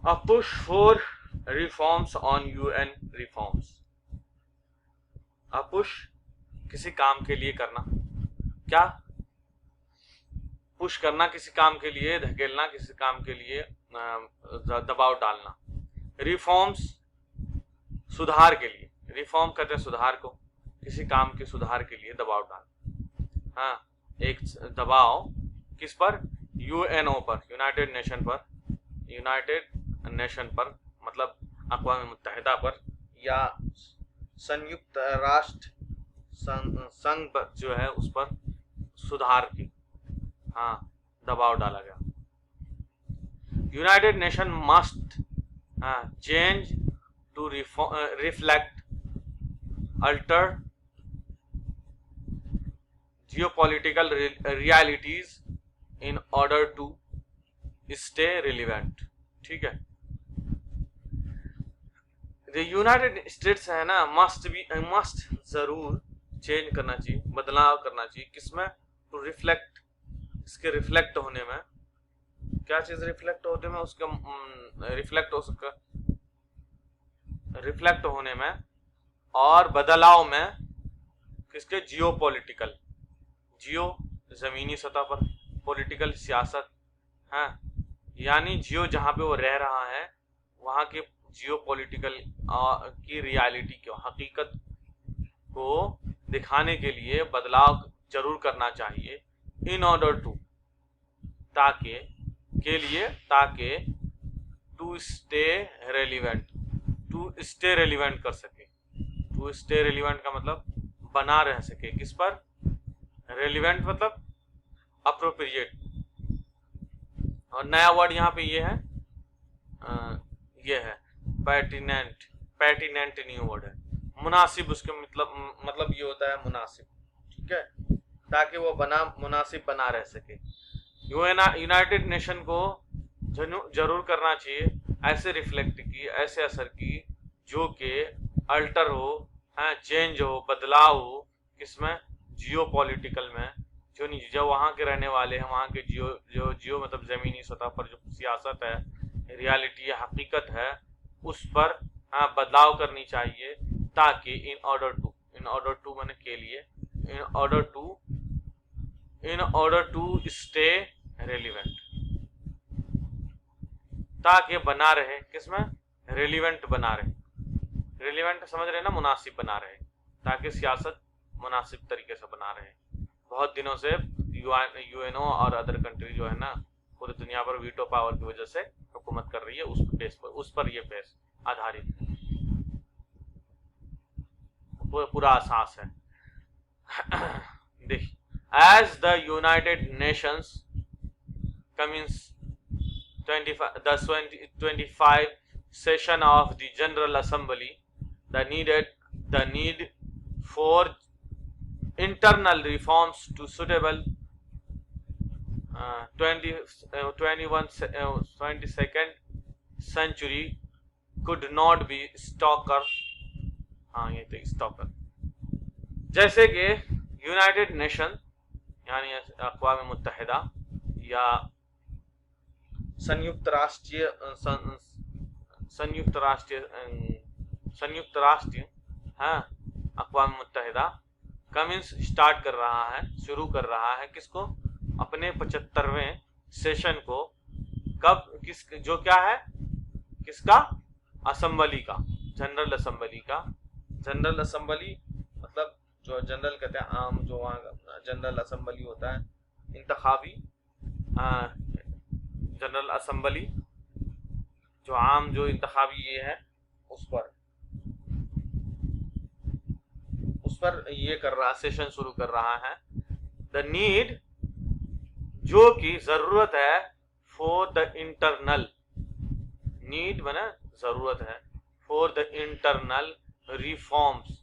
A push for reforms on UN reforms. A push किसी काम के लिए करना, क्या पुश करना, किसी काम के लिए धकेलना, किसी काम के लिए दबाव डालना। रिफॉर्म्स सुधार के लिए, रिफॉर्म कहते हैं सुधार को, किसी काम के सुधार के लिए दबाव डालना। हाँ, एक दबाव किस पर? यूएनओ पर, यूनाइटेड नेशन पर, यूनाइटेड नेशन पर मतलब अक़वाम मुत्तहिदा पर, या संयुक्त राष्ट्र संघ पर जो है उस पर सुधार की दबाव डाला गया। United Nation must change to reflect alter geopolitical realities in order to stay relevant। ठीक है, यूनाइटेड स्टेट्स है ना, मस्ट जरूर चेंज करना चाहिए, बदलाव करना चाहिए, किसमें? टू रिफ्लेक्ट, इसके रिफ्लेक्ट होने में, क्या चीज रिफ्लेक्ट होने में? उसका रिफ्लेक्ट हो सका, रिफ्लेक्ट होने में और बदलाव में, किसके? जियोपॉलिटिकल, जियो जमीनी सतह पर, पॉलिटिकल सियासत है, यानी जियो जहां पे वो रह रहा है वहां के जियो पॉलिटिकल की रियलिटी को, हकीकत को दिखाने के लिए बदलाव जरूर करना चाहिए। इन ऑर्डर टू, ताकि के लिए, ताकि to stay relevant, to stay relevant कर सके। टू स्टे रेलिवेंट का मतलब बना रह सके, किस पर? रेलिवेंट मतलब अप्रोप्रिएट। और नया वर्ड यहाँ पे ये है, ये है पैटिनेंट, पैटिनेंट न्यू वर्ड है, मुनासिब, उसके मतलब ये होता है मुनासिब। ठीक है, ताकि वो मुनासिब बना रह सके। यूनाइटेड नेशन को जरूर करना चाहिए ऐसे रिफ्लेक्ट की, ऐसे असर की जो कि अल्टर हो, चेंज हो, बदलाव हो, किसमें? जियो पॉलिटिकल में, जो वहाँ के रहने वाले हैं, वहाँ के जियो मतलब जमीनी सतह पर जो सियासत है, रियलिटी है, हकीकत है, उस पर बदलाव करनी चाहिए, ताकि इन ऑर्डर टू मैंने के लिए, in order to stay relevant, ताकि बना रहे, किसमें? रेलिवेंट बना रहे, रेलिवेंट समझ रहे ना, मुनासिब बना रहे, ताकि सियासत मुनासिब तरीके से बना रहे। बहुत दिनों से यूएनओ और अदर कंट्री जो है ना, पूरी दुनिया पर वीटो पावर की वजह से हुकूमत कर रही है, उस बेस पर, उस पर ये बेस आधारित पूरा असास है। देखिए, as the United Nations commences 25 session of the General Assembly, the need for internal reforms to suitable 22nd century could not be stalker। ये तो स्टॉकर, जैसे कि यूनाइटेड नेशन यानी अक़वाम मुत्तहिदा या संयुक्त राष्ट्र अक़वाम मुत्तहिदा कमिंस स्टार्ट कर रहा है, शुरू कर रहा है, किसको? अपने 75वें सेशन को। कब? जो क्या है, किसका? असेंबली का, जनरल असेंबली का। जनरल असेंबली मतलब जो जनरल कहते हैं, आम, जो वहाँ जनरल असेंबली होता है, इंतखाबी जनरल असेंबली, जो आम, जो इंतखाबी ये है, उस पर ये कर रहा, सेशन शुरू कर रहा है। द नीड, जो कि जरूरत है, फॉर द इंटरनल, नीड माने जरूरत है, फॉर द इंटरनल रिफॉर्म्स,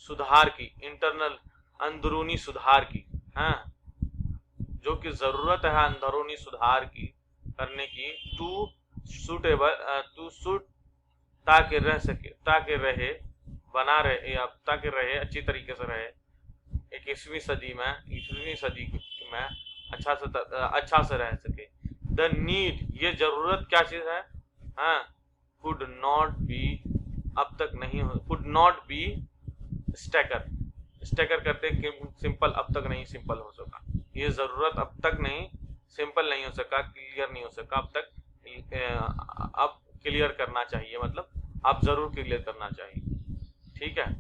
सुधार की, इंटरनल अंदरूनी सुधार की, जो कि जरूरत है अंदरूनी सुधार की करने की, टू सूट, ताकि रह सके, ताकि रहे, बना रहे, या ताकि रहे, अच्छी तरीके से रहे 21वीं सदी में अच्छा से रह सके। द नीड, ये जरूरत क्या चीज है? हाँ, कुड नॉट बी, अब तक नहीं हो, could not be stacker, stacker करते सिंपल, अब तक नहीं सिंपल हो सका, ये जरूरत अब तक नहीं सिंपल नहीं हो सका, क्लियर नहीं हो सका अब तक, अब क्लियर करना चाहिए, मतलब अब जरूर क्लियर करना चाहिए। ठीक है,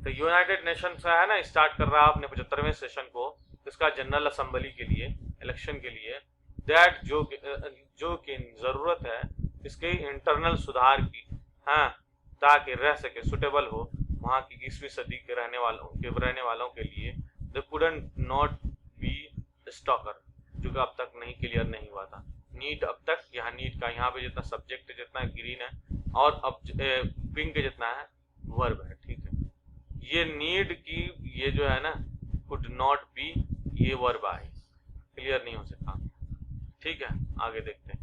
तो यूनाइटेड नेशन से है ना स्टार्ट कर रहा है अपने 75वें सेशन को, इसका जनरल असेंबली के लिए, इलेक्शन के लिए, दैट जो कि जरूरत है इसके इंटरनल सुधार की, हाँ, ताकि रह सके, सुटेबल हो वहाँ की 20वीं सदी के रहने वालों के लिए, they couldn't not be stalker, जो कि अब तक नहीं क्लियर नहीं हुआ था। नीट अब तक, यहाँ नीट का यहाँ पे जितना सब्जेक्ट जितना ग्रीन है और अब पिंक जितना है वर्ब है। ठीक है, ये नीड की ये जो है ना कुड नॉट बी, ये वर्ब आई, क्लियर नहीं हो सका। ठीक है, आगे देखते हैं।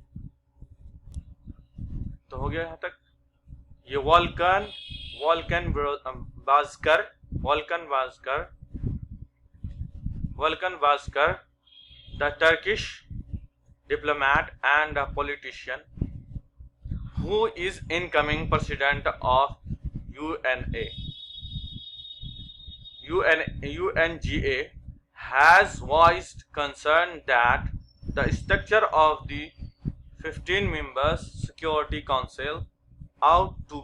तो हो गया यहाँ तक। ये Volkan Bozkir the Turkish diplomat and a politician who is incoming president of UNGA has voiced concern that the structure of the 15 members Security Council ought to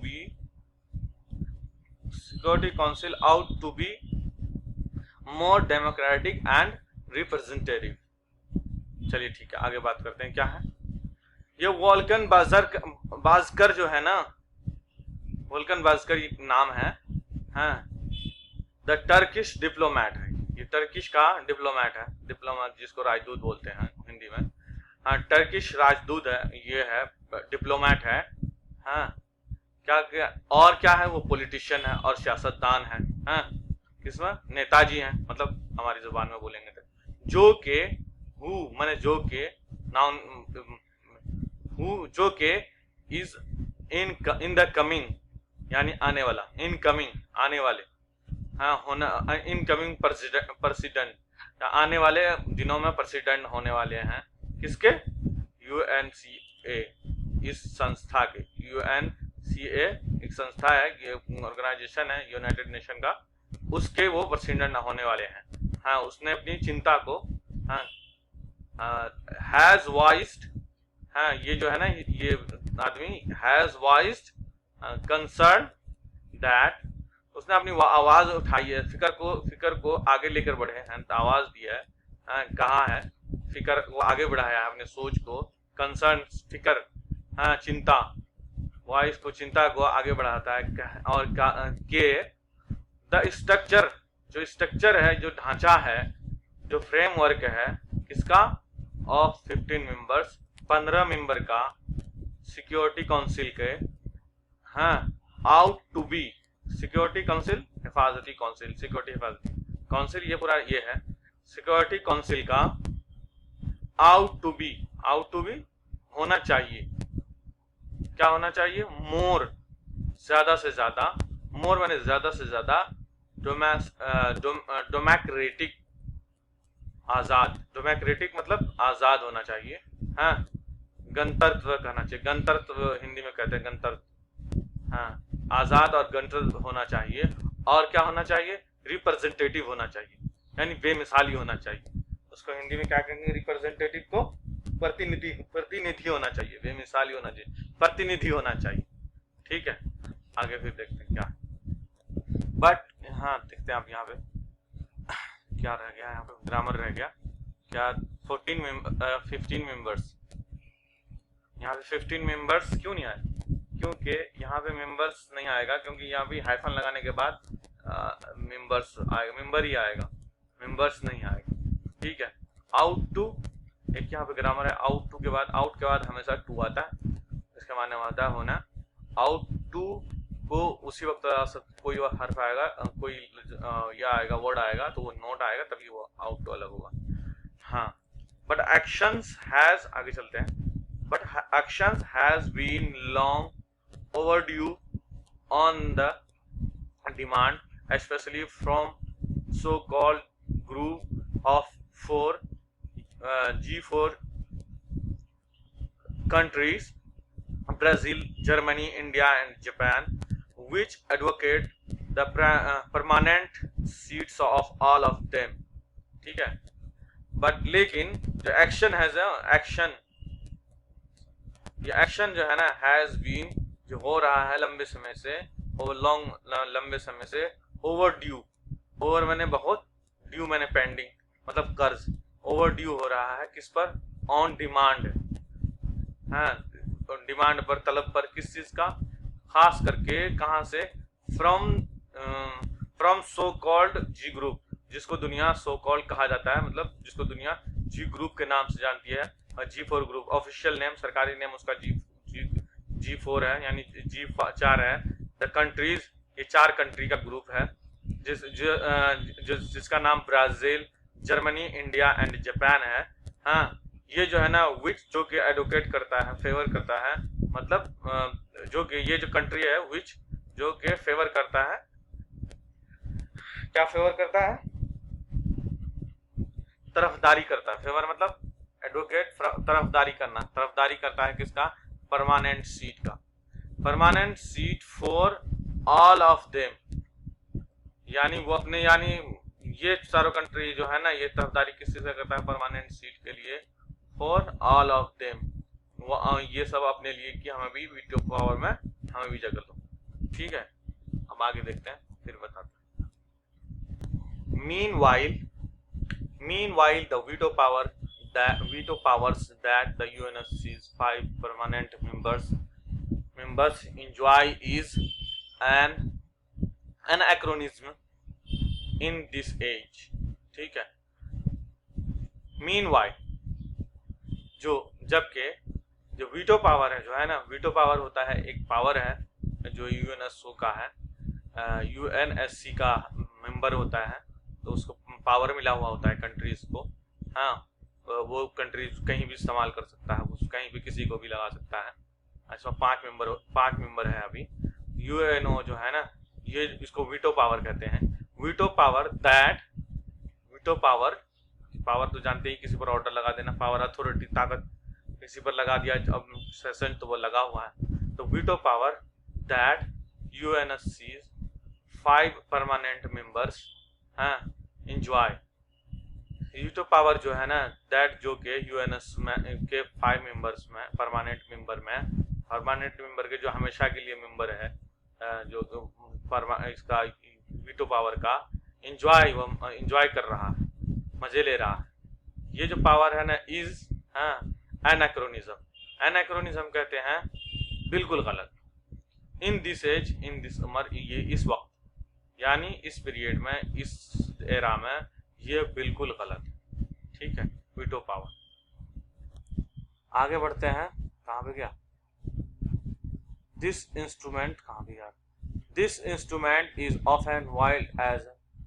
be more democratic and representative। चलिए ठीक है, आगे बात करते हैं क्या है ये वॉल्कन बास्कर जो है ना, वॉल्कन बास्कर ये नाम है, हाँ, द टर्किश डिप्लोमैट है, ये टर्किश का डिप्लोमैट है, डिप्लोमैट जिसको राजदूत बोलते हैं हिंदी में, हाँ, टर्किश राजदूत है, ये है डिप्लोमैट है, हाँ, क्या और क्या है, वो पॉलिटिशियन है और सियासतदान है, हाँ, किसमें नेताजी हैं, मतलब हमारी जुबान में बोलेंगे तो, जो के माने जो के नाउन, जो के इज इन द कमिंग, यानी आने वाला, इनकमिंग आने वाले, हाँ, होना, इनकमिंग प्रेसिडेंट, आने वाले दिनों में प्रेसिडेंट होने वाले हैं, किसके, UNCA, इस संस्था के, UNCA एक संस्था है, ये ऑर्गेनाइजेशन है यूनाइटेड नेशन का, उसके वो प्रेसिडेंट होने वाले हैं, हाँ, उसने अपनी चिंता को, हाँ, हैज वॉइस्ड, हाँ, ये जो है ना, ये आदमी हैज वॉइस्ड कंसर्न दैट, उसने अपनी आवाज उठाई है, फिक्र को आगे लेकर बढ़े हैं, आवाज दी है, कहा है, फिक्र को आगे बढ़ाया है, अपने सोच को, कंसर्न फिक्र, हाँ, चिंता, वॉइस को, चिंता को आगे बढ़ाता है, और के द स्ट्रक्चर, जो स्ट्रक्चर है, जो ढांचा है, जो फ्रेमवर्क है, किसका, ऑफ 15 मेंबर्स, 15 मेंबर का सिक्योरिटी काउंसिल के, हाँ, ought to be, security council, हिफाजती काउंसिल, सिक्योरिटी हिफाजती काउंसिल, ये पूरा ये है, सिक्योरिटी काउंसिल का आउट टू बी होना चाहिए, क्या होना चाहिए, मोर, ज्यादा से ज्यादा, मोर माने ज्यादा से ज्यादा, डेमोक्रेटिक, आजाद, डेमोक्रेटिक मतलब आजाद होना चाहिए, हाँ, गणतंत्र कहना चाहिए, गणतंत्र हिंदी में कहते हैं गणतंत्र, हाँ, आजाद और गणतंत्र होना चाहिए, और क्या होना चाहिए, रिप्रेजेंटेटिव होना चाहिए, यानी बेमिसाली होना चाहिए, उसको हिंदी में क्या कहेंगे, रिप्रेजेंटेटिव को प्रतिनिधि होना चाहिए, बेमिसाली होना चाहिए, प्रतिनिधि होना चाहिए। ठीक है, आगे फिर देखते हैं क्या, बट हाँ, देखते हैं आप यहाँ पे क्या रह गया, यहाँ पे ग्रामर रह गया क्या, 15 मेंबर्स, यहाँ पे 15 मेंबर्स क्यों नहीं आए, क्योंकि यहाँ पे मेंबर्स नहीं आएगा, क्योंकि यहाँ भी हाइफन लगाने के बाद मेंबर्स आएगा, मेंबर ही आएगा, मेंबर्स नहीं आएगा। ठीक है, आउट टू, एक यहाँ पे ग्रामर है, आउट टू के बाद हमेशा टू आता है, इसका माने होता है होना, आउट टू को उसी वक्त कोई हर्फ आएगा, कोई या आएगा, वर्ड आएगा, तो वो नोट आएगा, तभी वो आउट टू अलग होगा, हाँ, बट एक्शंस हैज, आगे चलते हैं, but actions has been long overdue on the demand, especially from so-called group of G4 countries Brazil, Germany, India and Japan, which advocate the permanent seats of all of them. ठीक है, but लेकिन जो action है, ये action जो है ना has been, जो हो रहा है लंबे समय से, लंबे समय से ओवर ड्यू, ओवर मैंने बहुत, ड्यू मैंने पेंडिंग, मतलब कर्ज, ओवर ड्यू हो रहा है किस पर, ऑन डिमांड, हाँ डिमांड पर, तलब पर, किस चीज का, खास करके कहाँ से, from so called ji group, जिसको दुनिया सो कॉल्ड कहा जाता है, मतलब जिसको दुनिया जी ग्रुप के नाम से जानती है, G4 ग्रुप, ऑफिशियल नेम, सरकारी नेम उसका G4 है, यानी G4 है। द कंट्रीज, ये 4 कंट्री का ग्रुप है, जिसका नाम Brazil, Germany, India and Japan है। हाँ, ये जो है ना विच, जो कि एडवोकेट करता है, फेवर करता है, मतलब जो कि ये जो कंट्री है विच, जो कि फेवर करता है, क्या फेवर करता है, तरफदारी करता है, फेवर मतलब एडवोकेट, तरफदारी करना, तरफदारी करता है किसका, परमानेंट सीट का, permanent seat for all of them, यानी वो अपने, यानी ये चारों कंट्री जो है ना, ये तरफदारी किस चीज का करता है, परमानेंट सीट के लिए, फॉर ऑल ऑफ देम, वो ये सब अपने लिए कि हमें भी वीटो पावर में, हमें भी जगह दो। ठीक है, अब आगे देखते हैं, फिर बताते हैं। Meanwhile, the veto powers that the UNSC's 5 permanent members enjoy is an anachronism in this age. ठीक है, Meanwhile, जबकि जो वीटो पावर है, जो है ना, वीटो पावर होता है, एक पावर है जो यूएनएसओ का है, यूएनएससी का मेंबर होता है, तो उसको पावर मिला हुआ होता है कंट्रीज को। हाँ, वो कंट्रीज कहीं भी इस्तेमाल कर सकता है, कहीं भी किसी को भी लगा सकता है। अच्छा, 5 मेंबर है अभी। यूएनओ जो है ना, ये इसको वीटो पावर कहते हैं। वीटो पावर तो जानते ही, किसी पर ऑर्डर लगा देना, पावर, अथॉरिटी, ताकत, किसी पर लगा दिया, अब सेशन तो वो लगा हुआ है। तो veto power that UNSC 5 permanent members enjoy, veto power जो है ना, दैट जो के यूएनएस में के 5 मेंबर्स में, परमानेंट मेंबर के जो हमेशा के लिए मेंबर है, जो इसका वीटो पावर का इंजॉय कर रहा है, मजे ले रहा है। ये जो पावर है ना, इज एनाक्रोनिज्म कहते हैं बिल्कुल गलत। In this age, in this उम्र, ये इस वक्त, यानी इस पीरियड में, इस एरा में, ये बिल्कुल गलत है। ठीक है, वीटो पावर। आगे बढ़ते हैं, कहाँ पे गया, दिस इंस्ट्रूमेंट, कहाँ पे गया, this instrument is often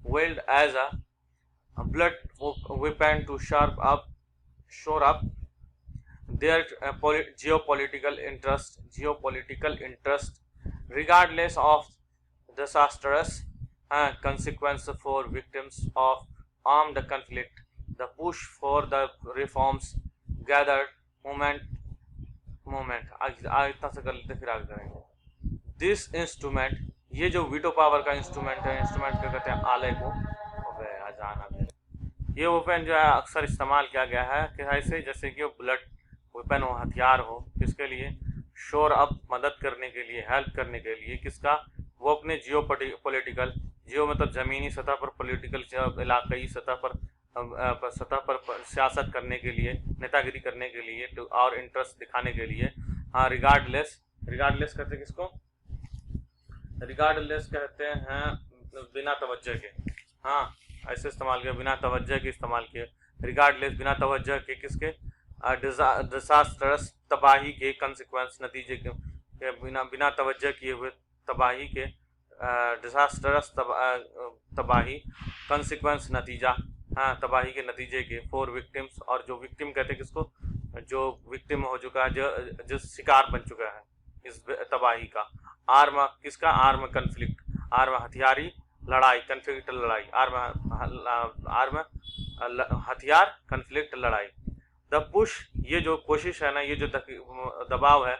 wield as a blood weapon to shore up their geopolitical interest, regardless of disastrous consequences for victims of armed conflict. The push for the reforms gathered movement इतना से कर लेते, फिर आगे करेंगे। This instrument, ये जो veto power का इंस्ट्रूमेंट है, इंस्ट्रूमेंट क्या कहते हैं, आले को, ये वेपन जो है अक्सर इस्तेमाल किया गया है कि ऐसे जैसे कि ब्लड वेपन हो, हथियार हो, किसके लिए, शोर अप, मदद करने के लिए, हेल्प करने के लिए, किसका, वो अपने जियो मतलब ज़मीनी सतह पर, पॉलिटिकल इलाकाई सतह पर सियासत करने के लिए, नेतागिरी करने के लिए, और इंटरेस्ट दिखाने के लिए। हाँ, रिगार्डलेस कहते हैं किसको, रिगार्डलेस कहते हैं बिना तवज्जो के। हाँ, ऐसे इस्तेमाल किया, बिना तवज्जो के इस्तेमाल किए, रिगार्डलेस, बिना तवज्जो के, किसके, डिजास्टरस, तबाही के, कंसिक्वेंस, नतीजे के, बिना तवज्जो किए हुए तबाही के, डिजास्टरस, तबाही, कंसिक्वेंस, नतीजा, हाँ, तबाही के नतीजे के, फॉर विक्टिम्स, और जो विक्टिम कहते हैं किसको, जो विक्टिम हो चुका है, जो शिकार बन चुका है इस तबाही का। आर्म, किसका, आर्म कन्फ्लिक्ट, आर्म हथियारी लड़ाई, कन्फ्लिक्ट लड़ाई, आर्म हथियार, कन्फ्लिक्ट लड़ाई। द पुश, ये जो कोशिश है ना, ये जो दबाव है,